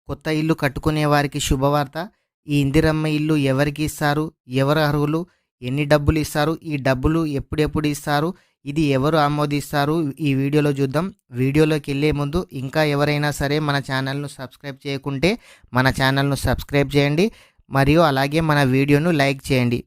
కొత్త ఇల్లు కట్టుకునే వారికి శుభవార్త. ఈ ఇందిరమ్మ ఇల్లు ఎవరికి ఇస్తారు, ఎవరు అర్హులు, ఎన్ని డబ్బులు ఇస్తారు, ఈ డబ్బులు ఎప్పుడెప్పుడు ఇస్తారు, ఇది ఎవరు ఆమోదిస్తారు, ఈ వీడియోలో చూద్దాం. వీడియోలోకి వెళ్ళే ముందు ఇంకా ఎవరైనా సరే మన ఛానల్ను సబ్స్క్రైబ్ చేయకుంటే మన ఛానల్ను సబ్స్క్రైబ్ చేయండి, మరియు అలాగే మన వీడియోను లైక్ చేయండి.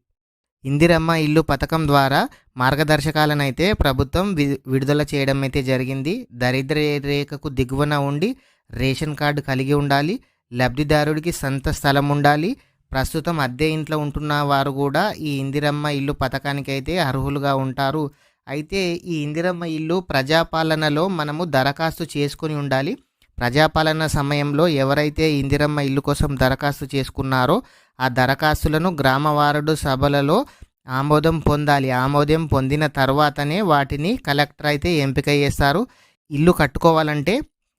ఇందిరమ్మ ఇల్లు పథకం ద్వారా మార్గదర్శకాలను అయితే ప్రభుత్వం విడుదల చేయడం అయితే జరిగింది. దరిద్ర రేఖకు దిగువన ఉండి రేషన్ కార్డు కలిగి ఉండాలి, లబ్ధిదారుడికి సొంత స్థలం ఉండాలి, ప్రస్తుతం అద్దె ఇంట్లో ఉంటున్న వారు కూడా ఈ ఇందిరమ్మ ఇల్లు పథకానికి అయితే అర్హులుగా ఉంటారు. అయితే ఈ ఇందిరమ్మ ఇల్లు ప్రజాపాలనలో మనము దరఖాస్తు చేసుకొని ఉండాలి. ప్రజాపాలన సమయంలో ఎవరైతే ఇందిరమ్మ ఇల్లు కోసం దరఖాస్తు చేసుకున్నారో ఆ దరఖాస్తులను గ్రామ వార్డు సభలలో ఆమోదం పొందాలి. ఆమోదం పొందిన తర్వాతనే వాటిని కలెక్టర్ అయితే ఎంపిక చేస్తారు. ఇల్లు కట్టుకోవాలంటే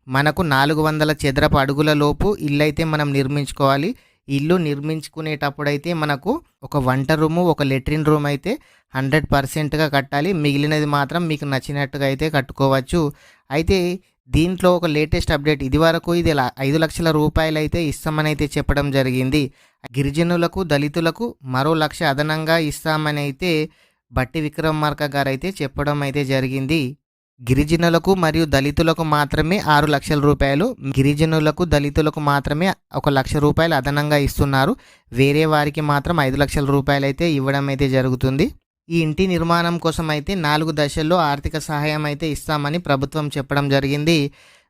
మనకు 400 చదరపు అడుగుల లోపు ఇల్లు అయితే మనం నిర్మించుకోవాలి. ఇల్లు నిర్మించుకునేటప్పుడైతే మనకు ఒక వంట రూము, ఒక లెట్రిన్ రూమ్ అయితే 100%గా కట్టాలి. మిగిలినది మాత్రం మీకు నచ్చినట్టుగా అయితే కట్టుకోవచ్చు. అయితే దీంట్లో ఒక లేటెస్ట్ అప్డేట్, ఇదివరకు ఇది 5 లక్షల రూపాయలు అయితే ఇస్తామని అయితే చెప్పడం జరిగింది. గిరిజనులకు, దళితులకు మరో 1 లక్ష అదనంగా ఇస్తామని అయితే బట్టి విక్రమార్క గారు అయితే చెప్పడం అయితే జరిగింది. గిరిజనులకు మరియు దళితులకు మాత్రమే 6 లక్షల రూపాయలు, గిరిజనులకు దళితులకు మాత్రమే 1 లక్ష రూపాయలు అదనంగా ఇస్తున్నారు. వేరే వారికి మాత్రం 5 లక్షల రూపాయలు అయితే ఇవ్వడం అయితే జరుగుతుంది. ఈ ఇంటి నిర్మాణం కోసం అయితే 4 దశల్లో ఆర్థిక సహాయం అయితే ఇస్తామని ప్రభుత్వం చెప్పడం జరిగింది.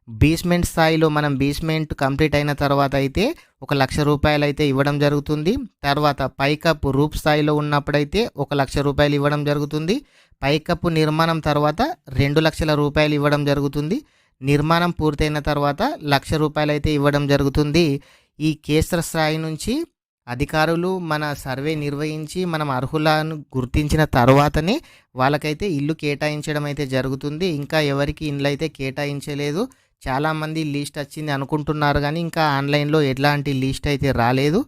బేస్మెంట్ స్థాయిలో మనం బేస్మెంట్ కంప్లీట్ అయిన తర్వాత అయితే 1 లక్ష రూపాయలు అయితే ఇవ్వడం జరుగుతుంది. తర్వాత పైకప్పు రూప్ స్థాయిలో ఉన్నప్పుడైతే 1 లక్ష రూపాయలు ఇవ్వడం జరుగుతుంది. పైకప్పు నిర్మాణం తర్వాత 2 లక్షల రూపాయలు ఇవ్వడం జరుగుతుంది. నిర్మాణం పూర్తయిన తర్వాత 1 లక్ష రూపాయలు అయితే ఇవ్వడం జరుగుతుంది. ఈ కేంద్ర స్థాయి నుంచి అధికారులు మన సర్వే నిర్వహించి మనం అర్హులను గుర్తించిన తర్వాతనే వాళ్ళకైతే ఇల్లు కేటాయించడం అయితే జరుగుతుంది. ఇంకా ఎవరికి ఇండ్లు అయితే కేటాయించలేదు. చాలామంది లిస్ట్ వచ్చింది అనుకుంటున్నారు, కానీ ఇంకా ఆన్లైన్లో ఎలాంటి లిస్ట్ అయితే రాలేదు.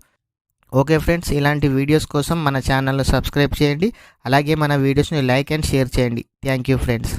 ఓకే ఫ్రెండ్స్, ఇలాంటి వీడియోస్ కోసం మన ఛానల్ను సబ్స్క్రైబ్ చేయండి. అలాగే మన వీడియోస్ని లైక్ అండ్ షేర్ చేయండి. Thank you friends.